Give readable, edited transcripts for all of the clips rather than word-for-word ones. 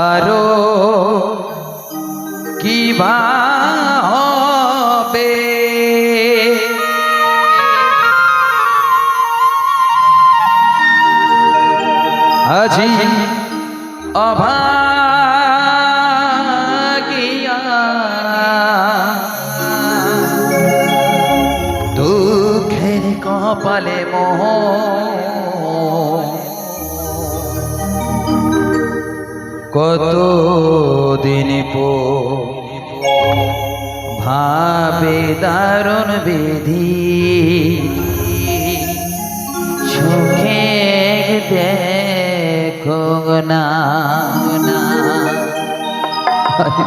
আরো কি বা হবে আজি অভাগিয়া দুঃখের কপালে মোহ কত দিন ভাবে দারুণ বিধি চোখে দেখো না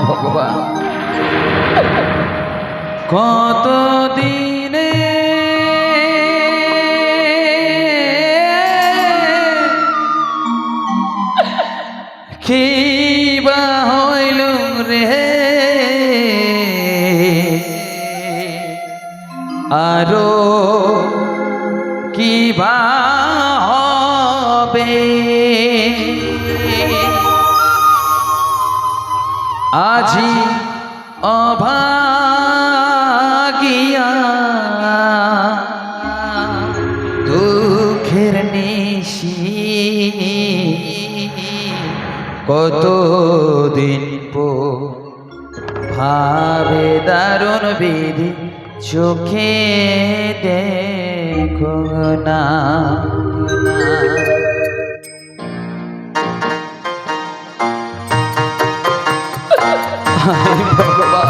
ভগবান কত দিনে কি বা হইল রে আরো কি বা হবে আজি অভাগিয়া দুঃখের নিশি কত দিন ভাবে দারুণ বিধি চোখে দেখো না ভগবান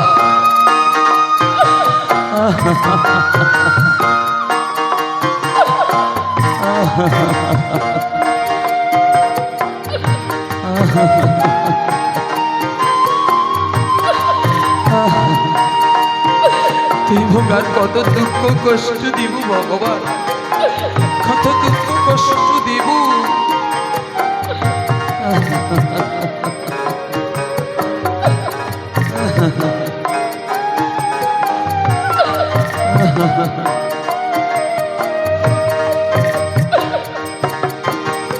তুই ভোগার কত দুঃখ কষ্ট দিব ভগবান কত দুঃখ কষ্ট দিব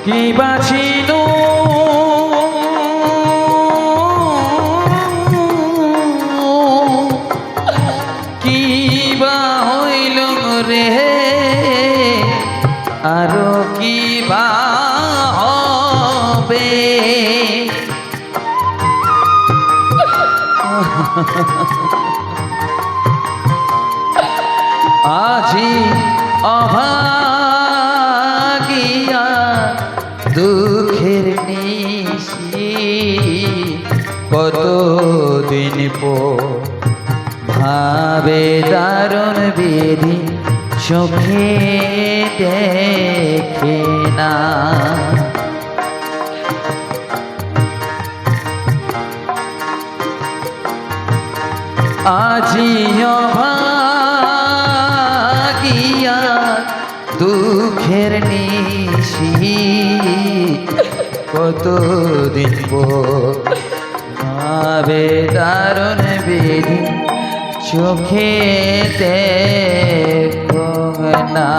কি বাঁচিল কি বা হইল রে আরো কি বা হবে আজি অভাগিয়া দুঃখের নিশি কত দিন ভাবে দারুণ বিধি চোখে দেখে না আজি অভাগিয়া দুঃখের নিশি কত দিন ভাবে দারুণ বিধি চোখে দেখো না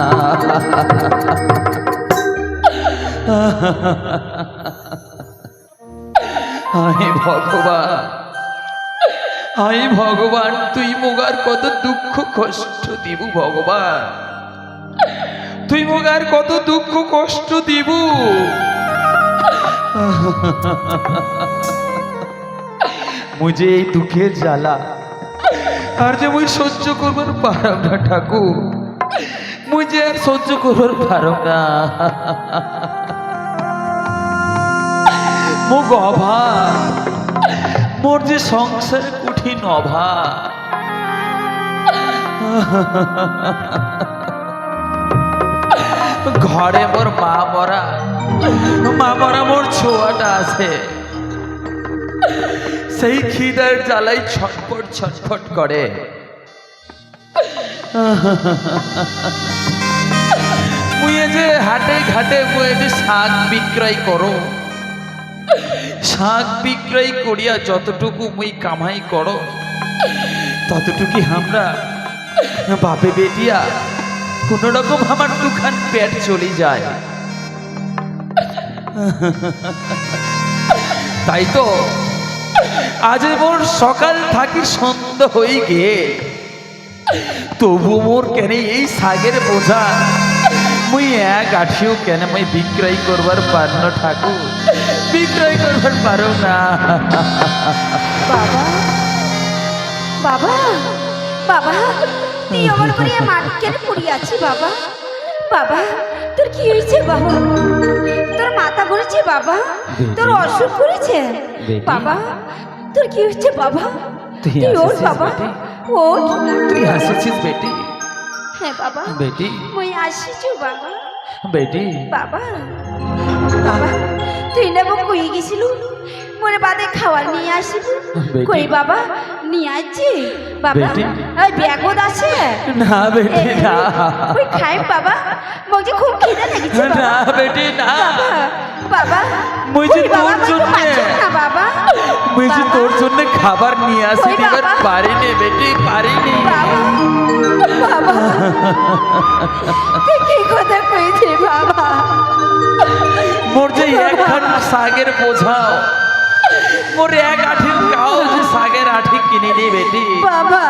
ভগবান তুই মোগার কত দুঃখ কষ্ট দিব ভগবান তুই মোগার কত দুঃখ কষ্ট দিব মুঝে এই দুঃখের জ্বালা আর যে মুই সহ্য করবার পারব না ঠাকুর মুঝে আর সহ্য করবার পারব না মুখ অভাব মোর যে সংসারে কঠিন অভাব ঘরে মোর মা মরা মোর ছোয়াটা আছে সেই খিদার জ্বালাই ছটফট করে মুয়ে যে হাটে ঘাটে মুয়ে যে শাক বিক্রয় করো শাক বিক্রয় করিয়া যতটুকু মুই কামাই করো ততটুকু আমরা বাপে বেটিয়া কোন রকম আমার দোকান পেট চলে যায় তাই তো আজ মোর সকাল থাকি সন্ধ্যা হয়ে গিয়ে তবু মোর কেন এই শাকের বোঝা মুই এক আঠিও কেন মুই বিক্রয় করবার পার না ঠাকুর, বিক্রয় করবার পারো না। বাবা বাবা বাবা তুই আমার করে মাটি কেন পড়ে আছি বাবা? বাবা তোর কি হয়েছে বাবা? তোর মাথা ঘুরেছে বাবা? তোর অসুখ করেছে বাবা? তোর কি হয়েছে বাবা? তুই ওঠ বাবা, ওঠ। তুই হাসিছিস বেটি? হ্যাঁ বাবা বেটি, মুই আসিছু বাবা। বেটি বাবা বাবা তুই না কই গেছিল মোরে বাদে খাবার নিয়ে আসিব? কই বাবা নিয়ে আসছি বাবা? বেটি। ওই ব্যাগত আছে না বেটি না, ওই খাই বাবা, মুখে খুব খিদে লেগেছে না বাবা। বেটি না, বাবা বাবা মুই যে ওই বাবা, তোর আমার তো জন্যে- পাচ্ছি না বাবা। মুই যে বাবা, তোর জন্য খাবার নিয়ে আসি ওই দিবার বাবা। পারিনি বেটি, পারিনি। বাবা বাবা তুই কি কথা কইছি বাবা? মোর যে একখান শাকের বোঝাও, মোর এক আঠির কাও যে শাকের আঠি কিনে নি বেটি। বাবা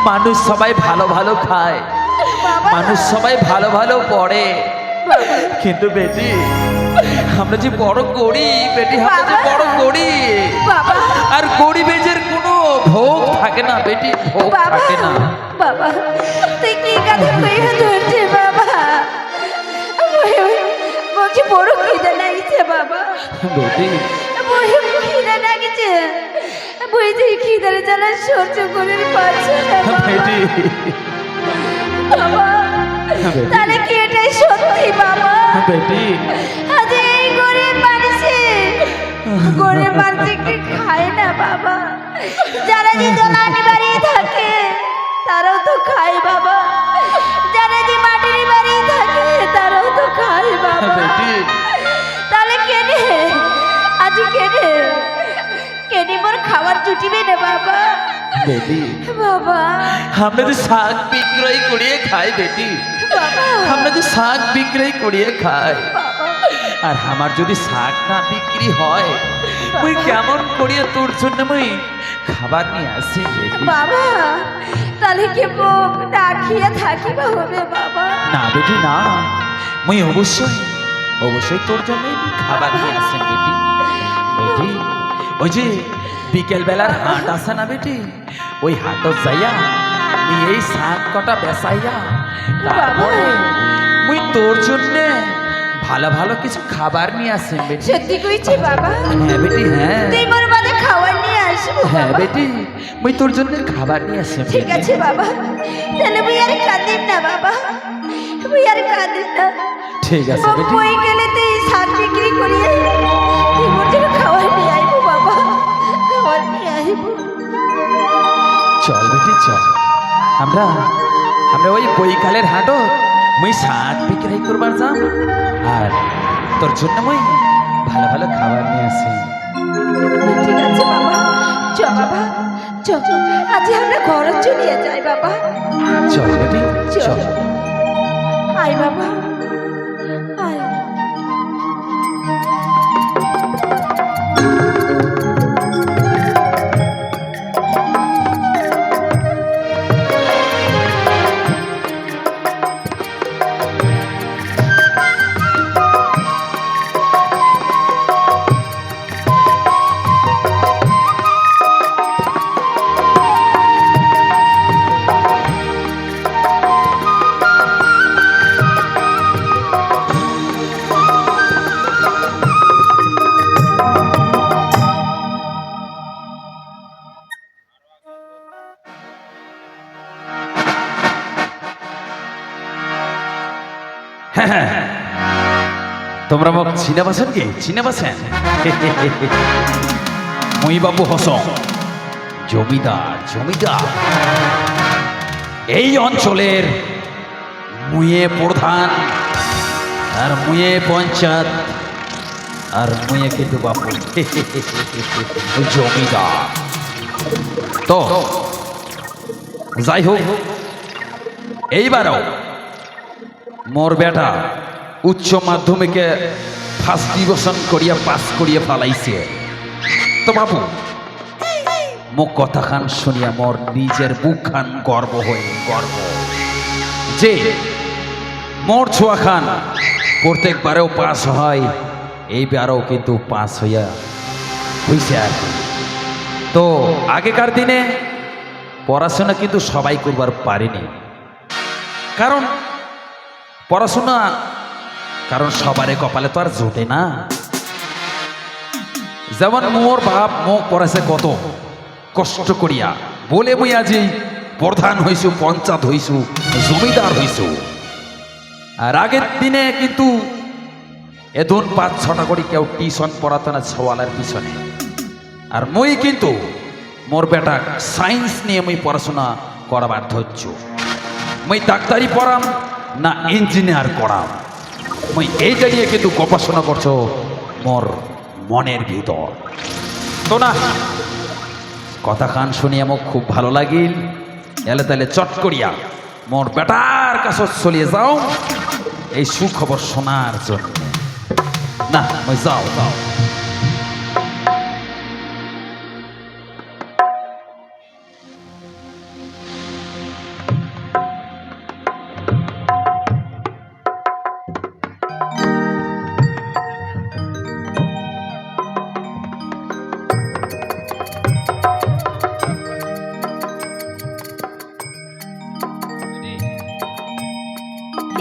মানুষ সবাই ভালো ভালো খায়, বাবা মানুষ সবাই ভালো ভালো পড়ে, বাবা কিন্তু বেটি আমরা যে বড় গরিব বেটি, আমরা যে বাবা। বড় গরিব, বাবা আর গরিবের কোনো ভোগ থাকে না বেটি, ভোগ বাবা থাকে না। বাবা তুই কি কথা কইয়া ধরছে বাবা? মুখে বড় খিদে লাগছে বাবা, বেটি মুখে খিদে লাগছে, বুঝি খিদের জ্বালা সহ্য করে পারছে না বাবা। বেটি বাবা তাহলে কি এটাই সত্যি বাবা? বেটি আজ এই গরিব মানুষে গরিব মানুষ একটু খায় না বাবা, যারা যে দোলানি বাড়ি থাকে তারাও তো খায় বাবা, যারা যে মাটির বাড়ি থাকে তারাও তো খায় বাবা। বেটি তাহলে কেনে আজ কেনে কেনে মোর খাবার জুটিবে না বাবা? বেটি বাবা আমরা যে শাক বিক্রয় করিয়ে খাই বেটি, বাবা আমরা যে শাক বিক্রয় করিয়ে খাই, বাবা আর আমার যদি শাক না বিক্রি হয় মুই কেমন করিয়ে তোর জন্য মুই খাবার নিয়ে আসি বেটি। বাবা তাহলে কি মুখ না খেয়ে থাকিবা হবে বাবা? না বেটি না, মুই অবশ্যই অবশ্যই তোর জন্যই খাবার নিয়ে আসেন বেটি। বেটি ওই যে বিকেল বেলার হাট আছে না বেটি, ওই হাটত যাইয়া মুই এই শাক কটা বেসাইয়া তারপরে মুই তোর জন্যে ভালো ভালো কিছু খাবার নিয়ে আসেন বেটি। সত্যি কইছি বাবা? হ্যাঁ বেটি হ্যাঁ, তুই মোর বাদে খাবার নিয়ে আসবো হ্যাঁ বাবা? বেটি মুই তোর জন্য খাবার নিয়ে আসেন ঠিক আছে বাবা, তাহলে মুই আর কাঁদিন না বাবা, মুই আর কাঁদিন না। ঠিক আছে বেটি। মুই গেলে তুই শাক বিক্রি করিয়ে তুই মোর জন্য খাবার নিয়ে আইবো বাবা, খাবার নিয়ে আইবো। চল বেটি চল, আমরা আমরা ওই বইকালের হাটত মুই শাক বিক্রয় করবার যাম, আর তোর জন্য মুই ভালো ভালো খাবার নিয়ে আসি। ঠিক আছে বাবা, চ বাবা চ, আজ আমরা ঘরে চলে যাই বাবা। চল বেটি চল। চল। আয় বাবা আয়। তোমরা মোক চিনে পাচ্ছেন কি? চিনে পাচ্ছেন? মুই বাবু হসন, জমিদার। জমিদার এই অঞ্চলের মুয়ে প্রধান, আর মুয়ে পঞ্চায়েত, আর মুয়ে কিন্তু বাপু জমিদার। তো যাই হোক, এইবারও মোর বেটা উচ্চ মাধ্যমিকে ফার্স্ট ডিভিশন করিয়া পাস করিয়া পালাইছে। তো বাবু মোক কথা খান শুনিয়া মোর নিজের বুক খান গর্ব যে মোর ছোয়া খান প্রত্যেকবারেও পাস হয়, এইবারও কিন্তু পাস হইছে আর কি। তো আগেকার দিনে পড়াশোনা কিন্তু সবাই করবার পারেনি, কারণ পড়াশোনা সবারে কপালে তো আর জোটে না। যেমন মোর বাপ মোক পড়াছে কত কষ্ট করিয়া, বলে মুই আজি প্রধান হইছু, পঞ্চায়েত হইছু, জমিদার হইছু। আর আগের দিনে কিন্তু এদন 5-6টা করে কেউ টিউশন পড়াতো না ছোয়ালার পিছনে। আর মুই কিন্তু মোর বেটা সায়েন্স নিয়ে মুই পড়াশোনা করাবার ধৈর্য। মুই ডাক্তারি পড়াম না ইঞ্জিনিয়ার করাম, মুই এইটা নিয়ে কিন্তু গবেষণা করছো মোর মনের ভিতর। তো না কথা খান শুনিয়া মোক খুব ভালো লাগিল, এলে তাহলে চট করিয়া মোর বেটার কাছে চলিয়ে যাও এই সুখবর শোনার জন্য। না মুই যাও।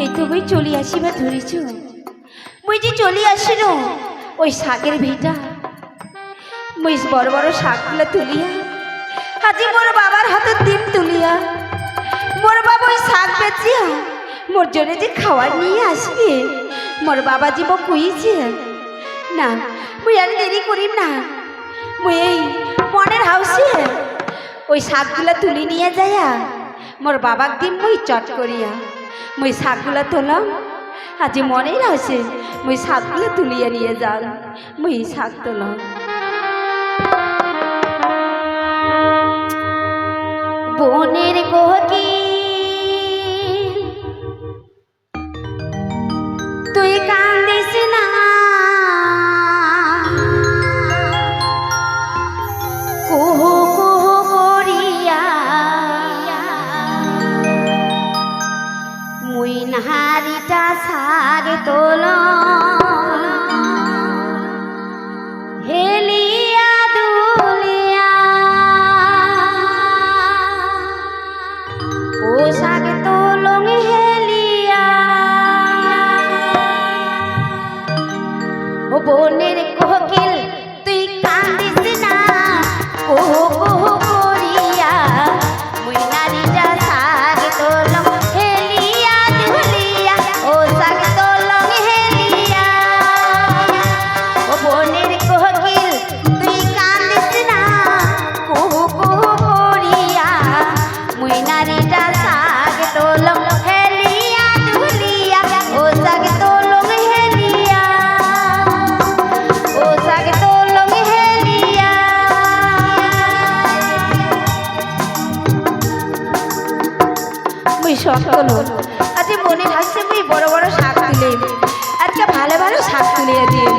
এই তো বই চলে আসিবা ধরেছ, মুই যে চলে আসিল ওই শাকের ভিটা, মুই বড় বড় শাকগুলো তুলিয়া আজি মোর বাবার হাতে দিন তুলিয়া মোর বাবা ওই শাক বেচিয়া মোর জন্য যে খাবার নিয়ে আসবে, মোর বাবা জীব কুইছে না। মুই আর দেরি করিম না, মুই এই মনের হাউসে ওই শাকগুলো তুলি নিয়ে যাইয়া মোর বাবার দিন মুই চট করিয়া মুই শাকগুলো তোলাম। আজি মনেই আছে মুই শাকগুলো তুলিয়া নিয়ে যান, মুই শাক তোলাম। বনের কোকি তুই কান্দিস না, কুহু কুহু করিয়া মুই নাহারিটা শাক তোল হেলিয়া দুলিয়া, ও শাক তোলং হেলিয়া। ও বনের কোকিল তুই কান্দিস না, কুহু কুহু করিয়া মুই নারিটা শাক তোলং হেলিয়া দুলিয়া, ও শাক তোলং হেলিয়া। ও বনের কোকিল তুই কান্দিস না, কুহু কুহু করিয়া মুই নারিটা শাক তোলং হেলিয়া দুলিয়া, ও শাক তোলং হেলিয়া, ও শাক তোলং হেলিয়া। মুই শখ তোলো আজ মনে হাসছে মুই বড় বড় শাক তুলে, আজকে ভালো ভালো শাক তুলিয়ে দিয়ে।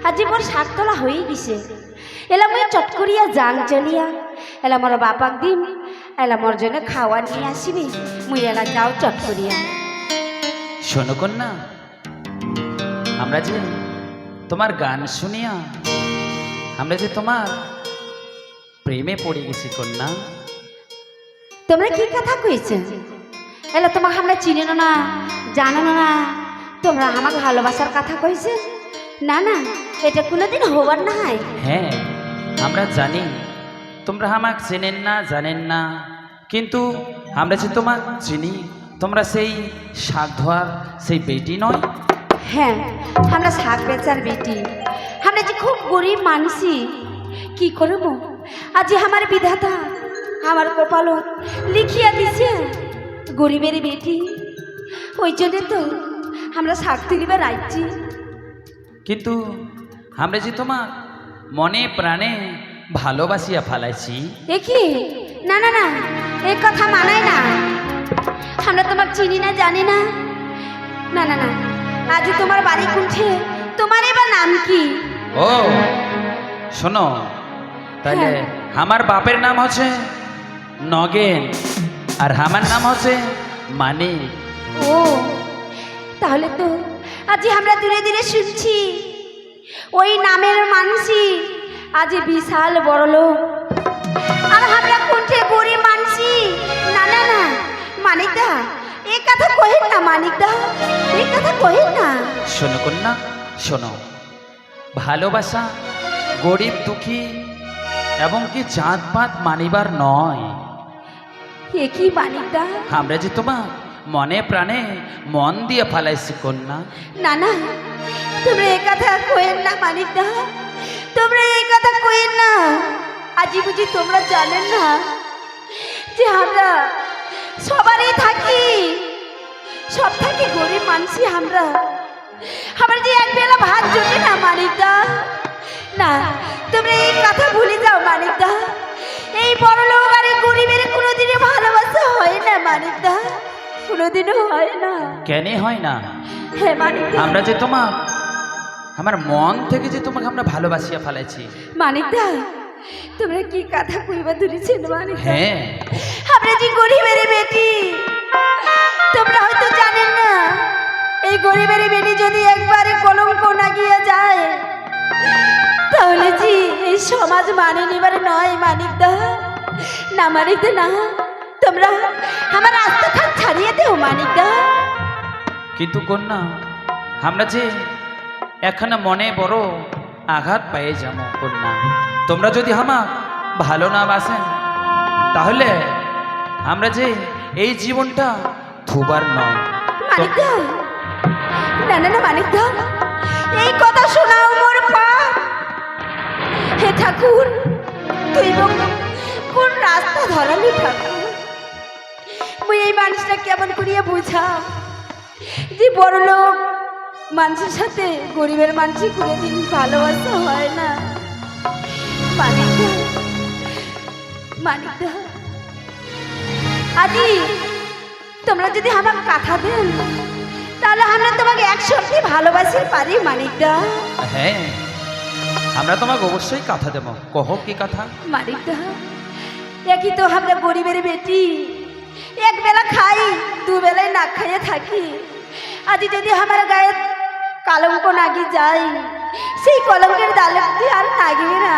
আজি মোর শাকতলা হয়ে গেছে। এলা মুই চট করিয়া যাং চলিয়া এলা মোর বাপাক দিম, এলা মোর জন্য খাওয়া নিয়ে আসিবি। মুই এলা যাও চট করিয়া। শোনো কন্যা, আমরা যে তোমার গান শুনিয়া আমরা যে তোমার প্রেমে পড়ে গেছি কন্যা। তোমরা কি কথা কইছো? এলা তোমাকে আমরা চিনি না, জানো না, তোমরা আমাকে ভালোবাসার কথা কইছে? না না, এটা কোনোদিন হবার নাই। হ্যাঁ, আমরা জানি তোমরা আমাকে চেনেন না, জানেন না, কিন্তু আমরা যে তোমাক চিনি। তোমরা সেই শাক ধোয়ার সেই বেটি নয়? হ্যাঁ, আমরা শাক বেচার বেটি। আমরা যে খুব গরিব মানুষই, কি করবো আজ আমার বিধাতা আমার কপালত লিখিয়া দিছে গরিবের বেটি। ওই জন্য তো আমরা শাক তুলিবার আইছি। কিন্তু আমরা যে তোমার মনে প্রাণে ভালোবাসিয়া ফালাইছি। দেখি না না না, এই কথা মানায় না। আমরা তোমার চিনি না, জানি না। না না না, আজ তোমার বাড়ি কোনঠে, তোমার এবার নাম কি? ও শোনো, তাহলে হ্যাঁ। আমার বাপের নাম হচ্ছে নগেন আর আমার নাম হচ্ছে মানিক। ও তাহলে তো আজ আমরা ধীরে ধীরে শুনছি ওই নামের মানুষই আজ বিশাল বড় লোক, আর আমরা কোনঠে গরিব মানুষই। না না না মানিকদা, এই কথা কহেন না মানিকদা, এই কথা কহেন না। শোনো কন্যা, শোনো, ভালোবাসা গরিব দুঃখী এবং কি জাত পাত মানিবার নয়। এ কি মানিকদা? আমরা যে তোমার মনে প্রাণে মন দিয়ে ফালাইছি কন্যা। না না, তোমরা এই কথা কহেন না মানিকদা, তোমরা এই কথা কহেন না। আজি বুঝি তোমরা জানেন না যে আমরা সবারই থাকি, সব থাকি গরিব মানুষই আমরা। আমার যে এক বেলা ভাত জোটে না মানিকদা। না, তোমরা এই কথা ভুলে যাও মানিকদা। এই বড় লোক আর এই গরিবের কোনোদিনই ভালোবাসা হয় না মানিকদা, কোনোদিনও হয় না। কেন হয় না? হ্যাঁ মানিকদা। আমরা যে তোমার আমার মন থেকে যে তোমাকে আমরা ভালোবাসিয়া ফেলাইছি। মানিকদা, তোমরা কি কথা কইবা ধরেছেন মানিকদা? হ্যাঁ, আমরা যে গরিবের বেটি, তোমরা হয়তো জানেন না এই গরিবের বেটি যদি একবারে কলঙ্ক না গিয়ে যায় তাহলে জি এই সমাজ মানে নিবার নয় মানিকদা। না মানিকদা না, তোমরা আমার রাস্তাঘাট ছাড়িয়ে দেও মানিকদা। কিন্তু কন্যা, আমরা যে এখানে মনে বড় আঘাত পেয়ে যাব কন্যা। তোমরা যদি আমার ভালো না বাসেন তাহলে আমরা যে এই জীবনটা থুবার নয়। মানিকদা, না না না মানিকদা, এই কথা শোনাও মোর পাপ। হে ঠাকুর, তুই কোন রাস্তা ধরালি ঠাকুর? মুই এই মানুষটা কেমন করিয়া বুঝা যে বড় লোক মানুষের সাথে গরিবের মানুষই কোনোদিন ভালোবাসা হয় না। মানিকদা, মানিকদা, আদি তোমরা যদি আমার কথা দেন তাহলে আমরা তোমাকে একসঙ্গে ভালোবাসি পারি মানিকদা। হ্যাঁ, আমরা তোমাকে অবশ্যই কথা দেব। কহ কি কথা? মানিকদা, একই তো আমরা গরিবের বেটি, এক বেলা খাই, দুবেলায় না খাইয়ে থাকি। আজ যদি আমার গায়ে কলঙ্ক নাগি যায়, সেই কলঙ্কের দালে আর নাগিবে না,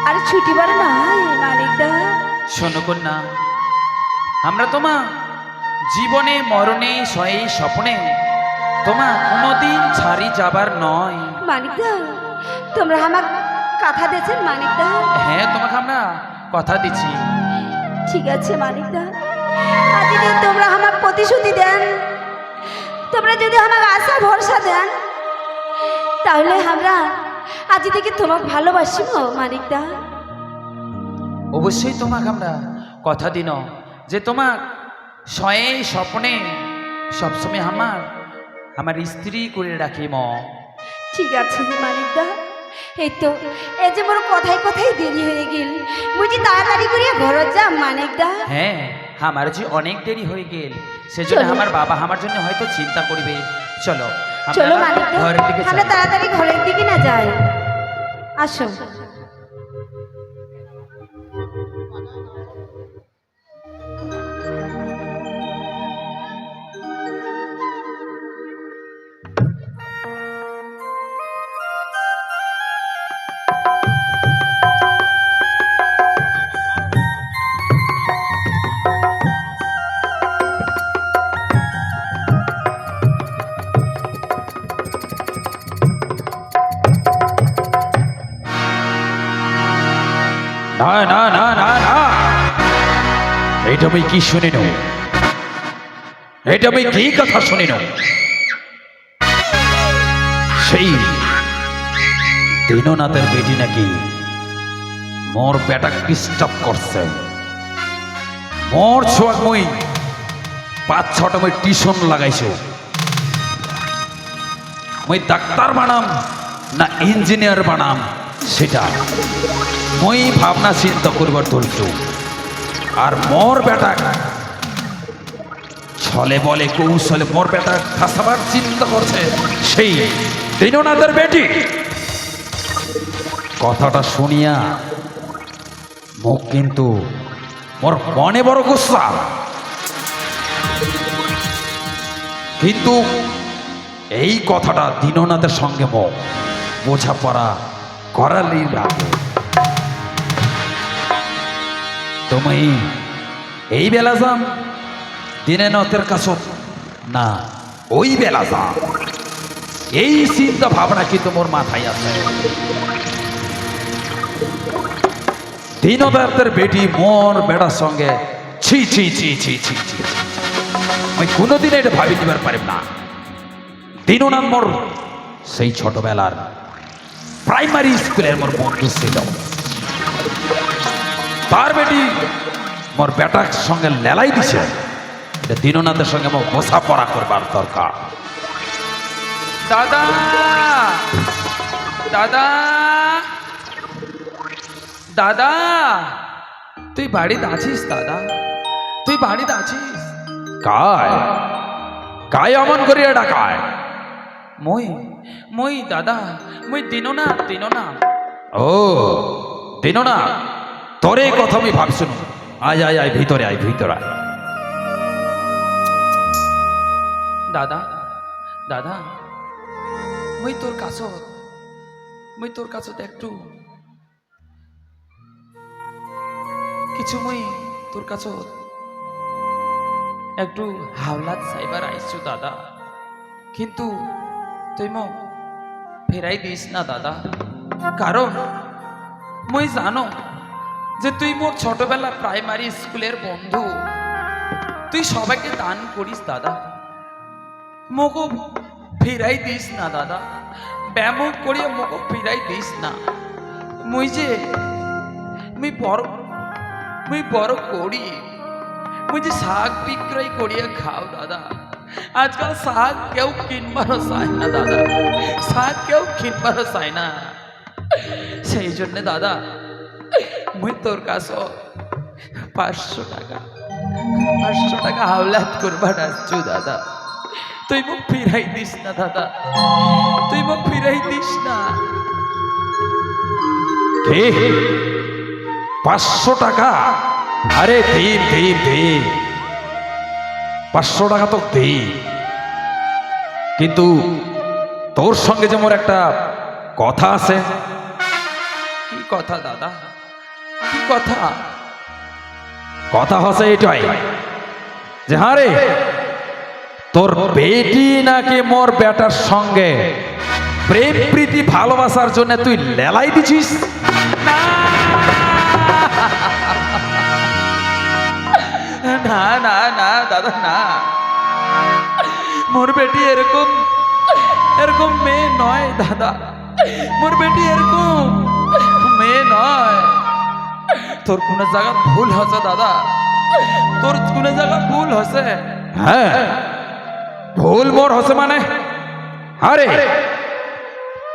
আর ছুটিবার নয় মানিকদা। শোনো কন্যা, আমরা তোমার জীবনে মরণে সয়ে স্বপ্নে তোমার কোনোদিন ছাড়ি যাবার নয়। মানিকদা, তোমরা আমার কথা দিয়েছেন মানিকদা? হ্যাঁ, তোমাকে আমরা কথা দিচ্ছি। ঠিক আছে মানিকদা, আজ যদি তোমরা আমার প্রতিশ্রুতি দেন, তোমরা যদি আমার আশা ভরসা দেন, তাহলে আমরা আজ থেকে তোমাকে ভালোবাসিব মানিকদা। অবশ্যই তোমাকে আমরা কথা দিন যে তোমার সয়ে স্বপ্নে সবসময় আমার স্ত্রী করে রাখিম। ঠিক আছে মানিকদা, এই তো এই যে মোর কথায় কথায় দেরি হয়ে গেল, বুঝি তাড়াতাড়ি করিয়া ঘর যাম মানিকদা। হ্যাঁ, আমার যে অনেক দেরি হয়ে গেল, সেজন্য চলো। আমার বাবা আমার জন্য হয়তো চিন্তা করবে। চলো চলো আপনারা মানিক দা, ঘরের দিকে আমরা যান। তাড়াতাড়ি ঘরের দিকে না যাই। আসো। না না না না না, এটা আমি কি শুনিনু, এটা আমি কি কথা শুনিনু। সেই দীননাথের বেটি নাকি মোর বেটা ডিস্টার্ব করছে। মোর ছোয়াক মই ৫-৬টা মই টিউশন লাগাইছো। মই ডাক্তার বানাম না ইঞ্জিনিয়ার বানাম সেটা মই ভাবনা চিন্তা করবার ধরছ। আর মোর বেটা ছলে বলে কৌশলে মোর বেটা ফাঁসাবার চিন্তা করছে সেই দীননাথের বেটি। কথাটা শুনিয়া মুখ কিন্তু মোর মনে বড় গুসা, কিন্তু এই কথাটা দীননাথের সঙ্গে মুখ বোঝাপড়া করালি লাগে। তুমি এই বেলা যাম দীননাথের কাছে না ওই বেলা যাম, এই চিন্তা ভাবনা কি তোমার মাথায় আছে? দীননাথের বেটি মোর বেটার সঙ্গে ছি ছি ছি ছি ছি ছি, আমি কোনোদিন এটা ভাবি নিবার পারি না। দীননাথ মোর সেই ছোটবেলার প্রাইমারি স্কুলের মোর বন্ধু ছিল। তার বেটি মোর বেটার সঙ্গে লেলাই দিছে, এটা দীননাথের সঙ্গে মোর বোঝাপড়া করবার দরকার। দাদা দাদা দাদা, তুই বাড়িতে আছিস? দাদা তুই বাড়িতে আছিস? কায় কায় অমন করিয়া ডাকায়? মই মই দাদা, মই দীননাথ দীননাথ। ও দীননাথ, তোর এই কথা আমি ভাবছি না। আয় আয় আয়, ভিতরে আয়, ভিতরে আয়। দাদা দাদা, মই তোর কাছত একটু কিছু মই তোর কাছত একটু হাওলাত চাইবার আইছো দাদা, কিন্তু তুই মোক ফেরাই দিস না দাদা। কারণ মই জানো যে তুই মোর ছোটবেলা প্রাইমারি স্কুলের বন্ধু, তুই সবাইকে দান করিস দাদা। মোকো ফিরাই দিস না দাদা, ব্যামক করিয়া মোকো ফিরাই দিস না। মুই যে মুই বড় করি, মুই যে শাক বিক্রয় করিয়া খাও দাদা। আজকাল শাক কেউ কিনবারও চায় না দাদা, শাক কেউ কিনবারও চায় না। সেই জন্যে দাদা মুই তোর কাছে 500 টাকা হাওলাত করবার আসছু দাদা। তুই মুখ ফিরাই দিস না দাদা, তুই মুখ ফিরাই দিস না। কে 500 টাকা? আরে দেব দেব দেব, 500 টাকা তো দেব, কিন্তু তোর সঙ্গে যে মোর একটা কথা আছে। কি কথা দাদা, কি কথা? কথা হচ্ছে এটাই যে হ্যাঁ রে, তোর বেটি নাকি মোর বেটার সঙ্গে প্রেম প্রীতি ভালোবাসার জন্য তুই লেলাই দিছিস। না না না দাদা না, মোর বেটি এরকম এরকম মেয়ে নয় দাদা, মোর বেটি এরকম মেয়ে নয়। তোর কোন জায়গা ভুল হচ্ছে দাদা, তোর কোন জায়গা ভুল হচ্ছে। হ্যাঁ, ভুল মোর হচ্ছে মানে? আরে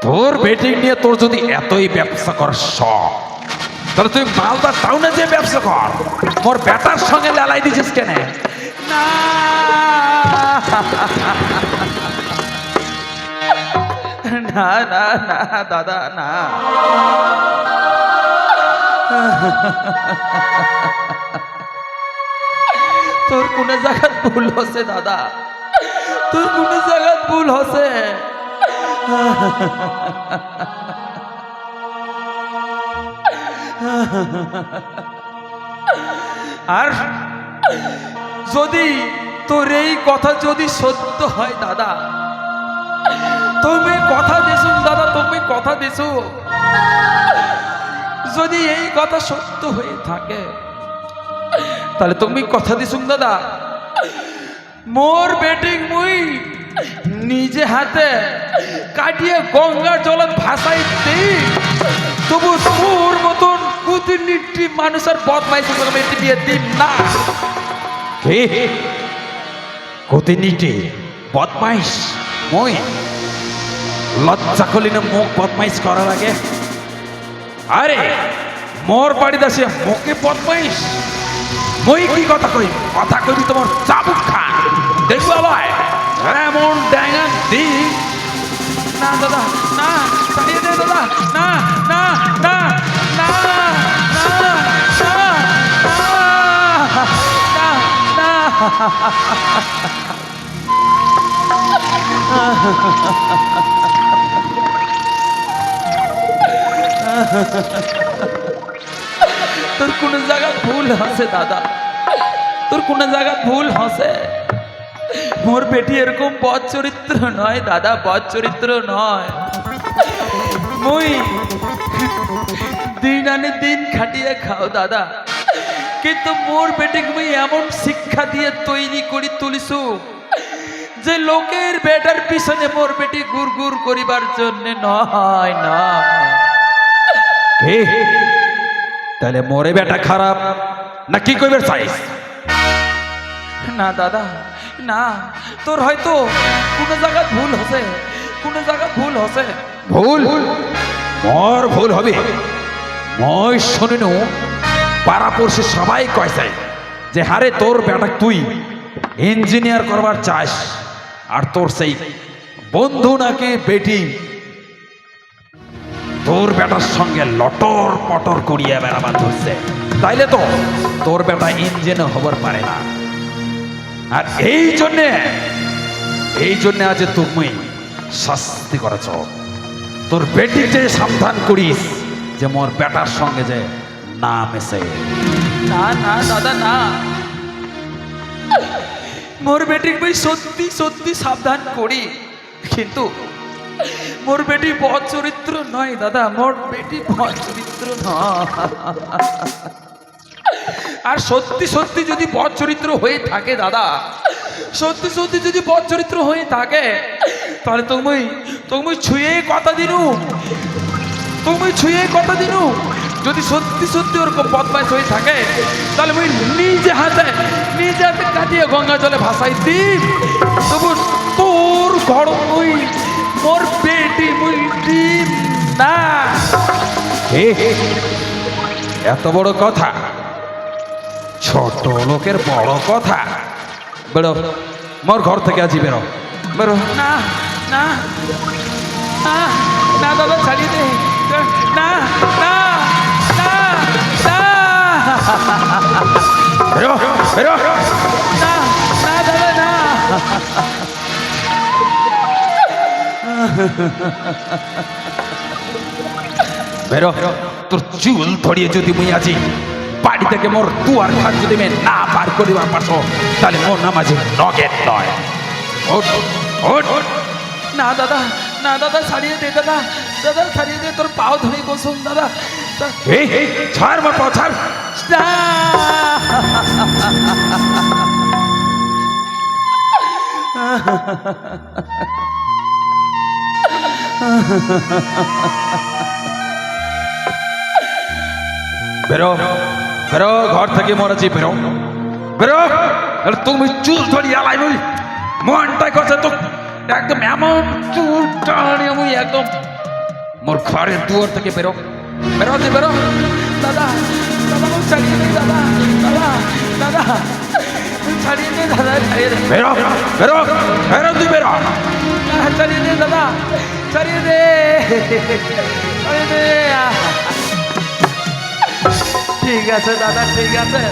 তোর বেটি নিয়ে তোর যদি এতই ব্যবসা করার শখ, তাহলে তুই মালদা টাউনে যে ব্যবসা কর, মোর বেটার সঙ্গে লেলাই দিছিস কেন? না না না না দাদা না। তোর কোন জায়গাত ভুল হচ্ছে দাদা, তোর কোন জায়গাত ভুল হচ্ছে। আর যদি তোর এই কথা যদি সত্য হয় দাদা, তুমি কথা দিছো দাদা, তুমি কথা দিছো, যদি এই কথা সত্য হয়ে থাকে তাহলে তুমি কথা দিছো দাদা, মোর বেটিং মুই নিজে হাতে কাটিয়ে গঙ্গার জলত ভাসাই দিই, তবু তোর মতন কুতিনিটি মানুষের বদমাইশি করে আমি বিয়ে দিন না। কতিনিটি বদমাইশ? মই লজ্জা করলি না মুখ বদমাইশ করার আগে? আরে মোর বাড়িতে আসে মুখে বদমাইশ? মই কি কথা কই? কথা কইবি তোমার চাবুক খা দেখবো আবার এমন ড্যাঙা দি। না দাদা না, ছাড়িয়ে দে দাদা, না না না না না না তোর কোন জায়গা ভুল হসে দাদা, তোর কোন জায়গা ভুল হসে। মোর বেটি এরকম বদ চরিত্র নয় দাদা, বদ চরিত্র নয়। মুই দিন আনে দিন খাটিয়ে খাও দাদা, কিন্তু মোর বেটিকে মুই এমন শিক্ষা দিয়ে তৈরি করি তুলিছু যে লোকের বেটার পিছনে মোর বেটি গুড় গুড় করিবার জন্য নয় না। তাহলে মোরে বেটা খারাপ না কি কইবার চাইস? না দাদা না, তোর হয়তো কোনো জায়গা ভুল হসে, কোনো জায়গা ভুল হসে। ভুল? মোর ভুল হবে? মই শুনিনু পাড়াপড়শি সবাই কইছে যে হারে তোর বেটা তুই ইঞ্জিনিয়ার করবার চাস, আর তোর সেই বন্ধু নাকি বেটি তোর বেটার সঙ্গে লটর পটর করিয়া বেড়াবার ধরছে, তাইলে তো তোর বেটা ইঞ্জিনিয়ার হবার পারে না। আর এই জন্যে আজ তুমি শাস্তি করেছ। তোর বেটি যে সাবধান করিস যে মোর বেটার সঙ্গে যে না মেশে। না না দাদা না, মোর বেটিক ভাই সত্যি সত্যি সাবধান করি, কিন্তু মোর বেটি বদ চরিত্র নয় দাদা, মোর বেটি বদ চরিত্র নয়। আর সত্যি সত্যি যদি বদ চরিত্র হয়ে থাকে দাদা, সত্যি সত্যি যদি বদ চরিত্র হয়ে থাকে তাহলে তুমি ছুঁয়ে কথা দিনু, তুমি ছুঁয়ে কথা দিনু, যদি সত্যি সত্যি ওরকম বদমাইশ হয়ে থাকে তাহলে মুই নিজে হাতে কাটিয়ে গঙ্গা জলে ভাসাই দিই, তবু তোর ঘর মুই মোর বেটি মুই দিন না। এত বড় কথা? ছোট লোকের বড় কথা? বেরো মোর ঘর থেকে আজ বেরো, বেরো। না না না না দাদা ছাড়িয়ে দে, না না না না বেরো বেরো। না না দাদা না। বেরো, তোর চুল ধরিয়ে যদি মুই আজি বাড়ি থেকে মোর দুয়ার ঘাট যদি মে না পার করিবার পারছো তাহলে মোর নাম আজ নগেন নয়। ওঠ ওঠ। না দাদা না দাদা ছাড়িয়ে দে দাদা, দাদা ছাড়িয়ে দে, তোর পাও ধরে বসুন দাদা। এই ছাড় মোর পাও ছাড়। না বেরো বেরো ঘর থেকে মোর আছি, বেরো বেরো। তুমি চুল ধরিয়ে আলাই বলি মনটাই কথা তো একদম এমন চুল টানিয়ে মুই একদম মোর ঘরের দুয়ার থেকে বেরো বেরো যে বেরো। দাদা দাদা ছাড়িয়ে দে দাদা, দাদা দাদা ছাড়িয়ে দে দাদা, ছাড়িয়ে দে। বেরো বেরো বেরো, তুই বেরো। ছাড়িয়ে দে দাদা, ছাড়িয়ে দে, ছাড়িয়ে দে। ঠিক আছে দাদা, ঠিক আছে।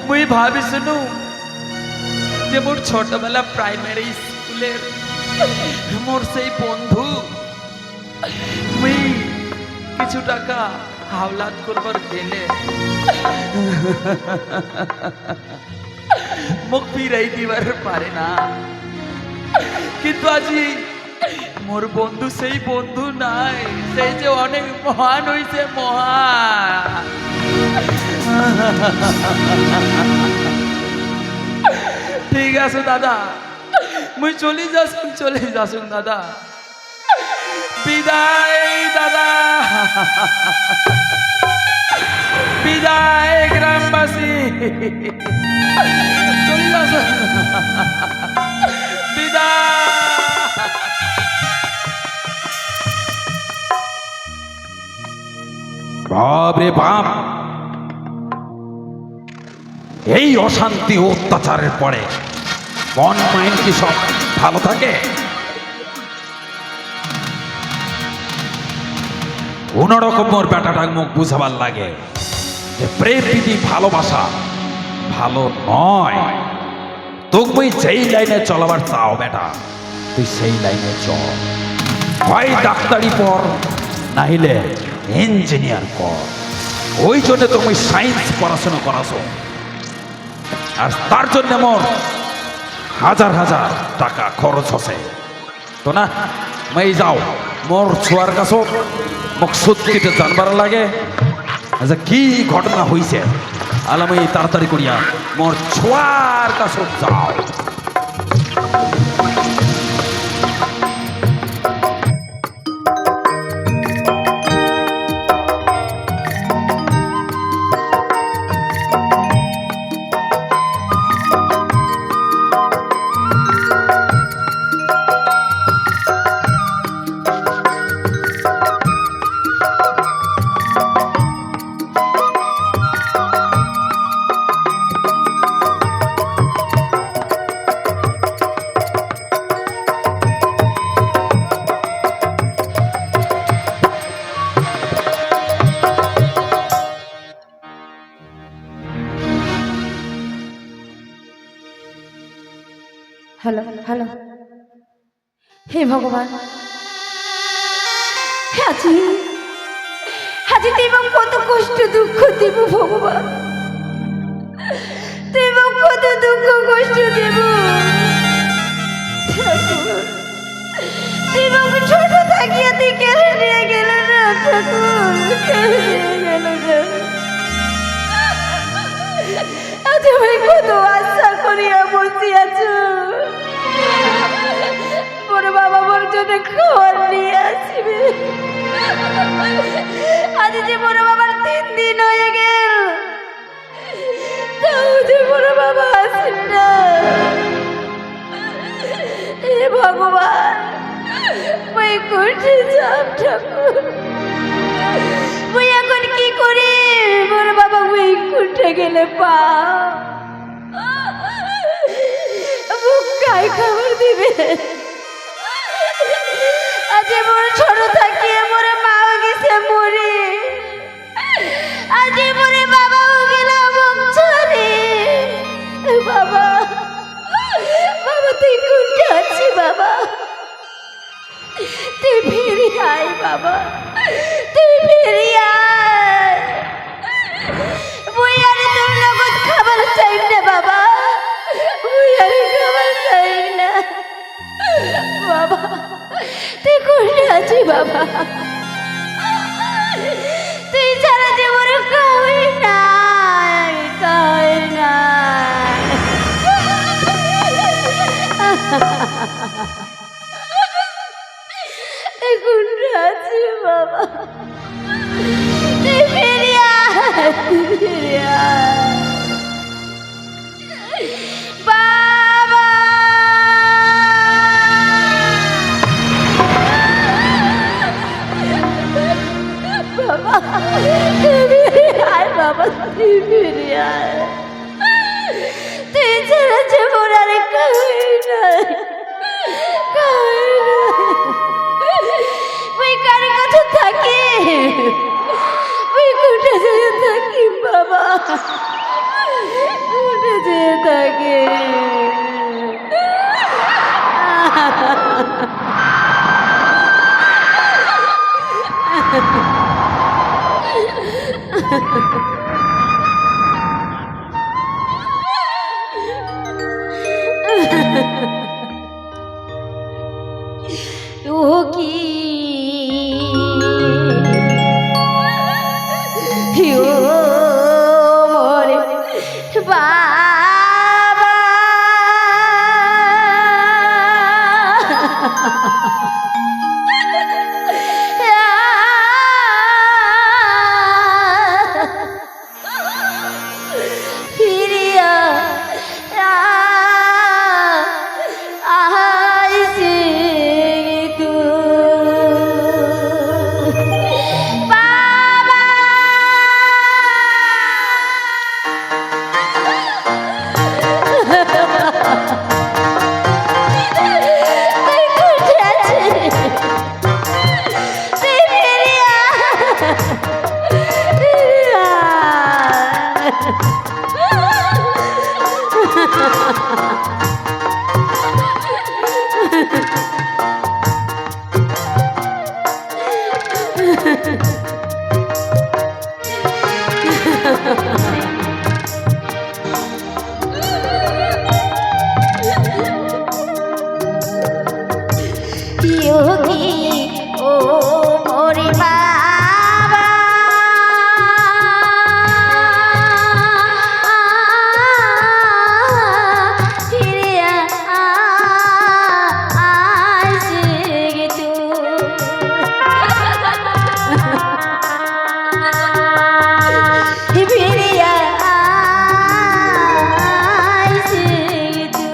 মুই ভাবি শুনু যে মোর ছোটবেলা প্রাইমারি স্কুলের মোর সেই বন্ধু, মুই কিছু টাকা হাওলাত করবার গেলে মুখ ফিরাই দিবার পারে না, কিন্তু আজি মোর বন্ধু সেই বন্ধু নাই, সেই যে অনেক মহান হইছে, মহান। ঠিক আছে দাদা, মুই চলে যাসুন দাদা। বিদায় দাদা, বিদায় গ্রামবাসী, চলে যাসুন, বিদায়। বাপ রে বাপ, এই অশান্তি ও অত্যাচারের পরে মন মাইন্ড কি সব ভালো থাকে? কোনরকম মোর বেটাটার মুখ বুঝাবার লাগে যে প্রেম প্রীতি ভালোবাসা ভালো নয়। তুমি যেই লাইনে চলাবার চাও বেটা, তুই সেই লাইনে চল। হয় ডাক্তারি পড়, নাহিলে ইঞ্জিনিয়ার কর। ওই জন্য তুমি সায়েন্স পড়াশোনা করাছো, আর তার জন্য মোর হাজার হাজার টাকা খরচ হচ্ছে তো না। মই যাও মোর ছোয়ার কাছ মোক সত্যিতে জানবার লাগে যে কি ঘটনা হয়েছে। আলাম এই তাড়াতাড়ি করিয়া মোর ছোয়ার কাছ যাও। হ্যালো হ্যালো, হে ভগবান, আজি আজি তুই কত কষ্ট দুঃখ দেব ভগবান, তুই কত দুঃখ কষ্ট দেব ঠাকুর। তুই ছোট থাকিয়া তুই কেড়ে নিয়ে গেলে না ঠাকুর, কেড়ে নিয়ে গেল না। আজ আমি কত আশা করিয়া বসিয়াছ, মোর বাবা মোর জন্য খাবার নিয়ে আসবে। আজ যে মোর বাবার 3 দিন হয়ে গেল, তাও যে মোর বাবা আসেন না। হে ভগবান, মই কোথায় যাব ঠাকুর, মই এখন কি করি? মোর বাবা মই কোথায় গেলে পা মুখ গায়ে খাবার দিবে? আজ মোর ছোট থাকিয়ে মোর মাও গেছে মরে, আজ মোরে বাবাও গেল মুখ ছড়ে। বাবা, বাবা তুই কোনটা আছি? বাবা তুই ফিরে আয়, বাবা তুই ফিরে আয়। মুই আর তোর লগত খাবার চাই না বাবা, মুই আর খাবার চাই না। বাবা তুই কোথায় আছি? বাবা তুই ছাড়া যে মোর কাউই নাই, কাউই নাই। কোথায় আছি বাবা? তুই ফিরে আয়, তুই ফিরে আয় বাবা। বাবা তুই ফিরে আয়, বাবা তুই ফিরে আয়। ওই কার কাছে থাকে ওই কোটে যেয়ে থাকি বাবা কোটে যেয়ে থাকে ও কি ও মোরে বাবা ফিরিয়া আইসে তু বাবা তুই কোথায় আছিস? তুই ফিরিয়া ফিরিয়া योगी ओ मोरे बाबा फिरे आइसे तू फिरे आइसे तू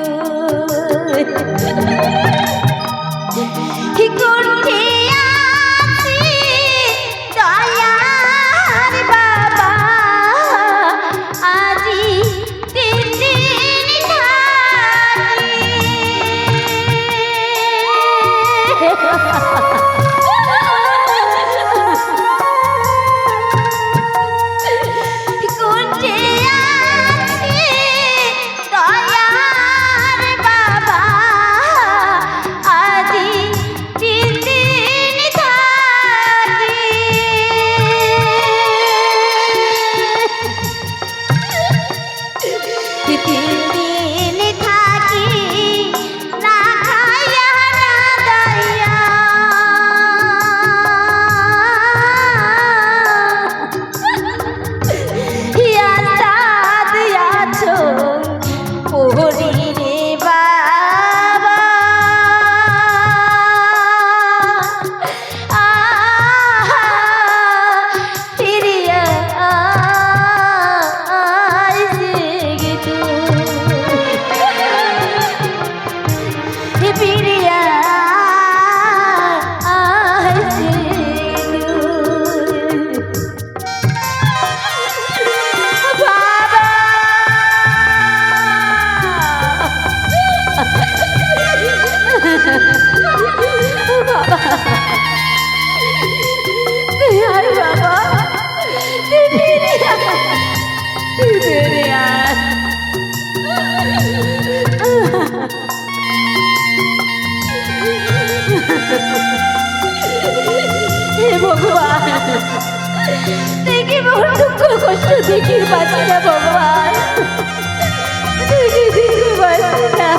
কি করতে আছি দয়ার বাবা আজি তিন দিন থাকি করতে আছি দয়ার বাবা আজি তিন দিন থাকি তিন দিন থাকি না খাইয়া না দাইয়া দিয়াছো ওরে রে বাবা ফিরিয়া আইসে তু ফিরিয়া আইসে তু বাবা বাবা তুই আয় বাবা তুই ফিরে আয় তুই ফিরে আয় হে ভগবান দেখি বহু দুঃখ কষ্ট দেখি বাঁচি না ভগবান দেখি দেখি বাঁচি না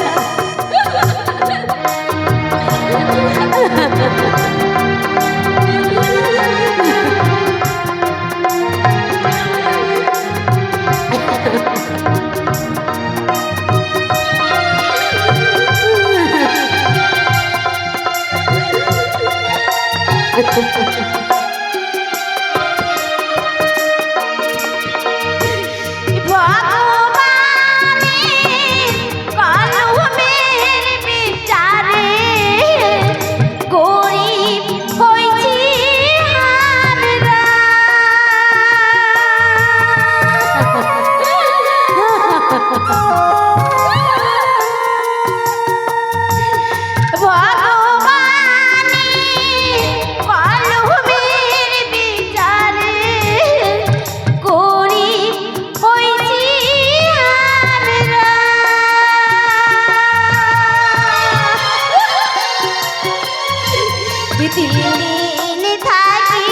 দিন থাকি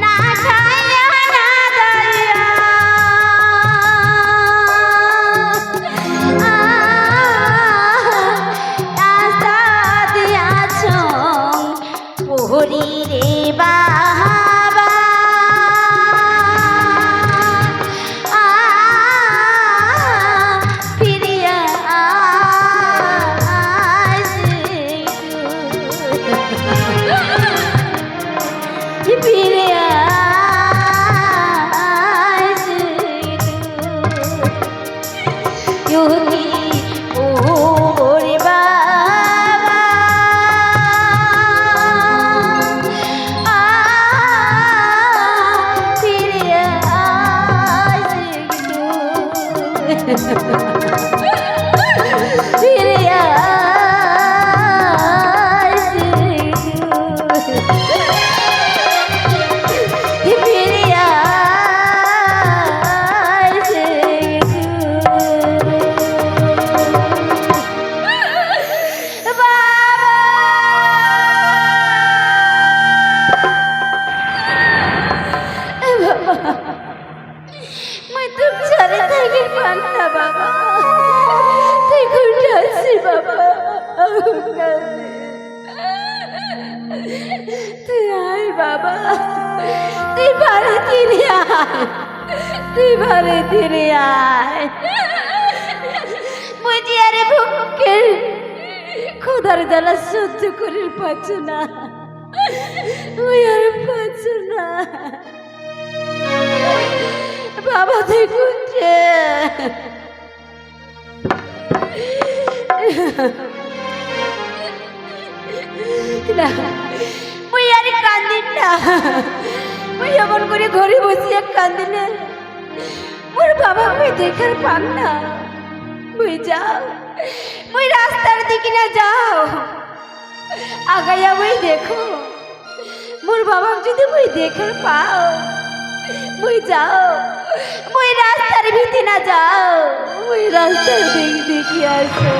না খাইয়া না দাইয়া আশা দিয়াছ ওহরি রে বাবা ফিরিয়া ফিরে আসি ও রে বাবা ফিরে আসি ফিরে আসি मैं तुम चले थे पाना बाबा তুই কোথায় আছিস বাবা তুই আয় বাবা তুই বাড়ি ফিরে আয় তুই বাড়ি ফিরে আয় বুঝি আরে ভুকে খোদার জ্বালা সহ্য করে পাচ্ছ না ওই আর পাচ্ছ না বাবা দেখুছে না ওই আর কান্দিন না ওই এমন করে ঘরে বসিয়ে কান্দিলে মোর বাবা ওই দেখার পান না ওই যাও ওই রাস্তার দিকে না যাও আগাইয়া ওই দেখো মোর বাবা যদি ওই দেখার পাও ওই যাও ওই রাস্তার ভিতরে না যাও ওই রাস্তার দিক দেখি আসো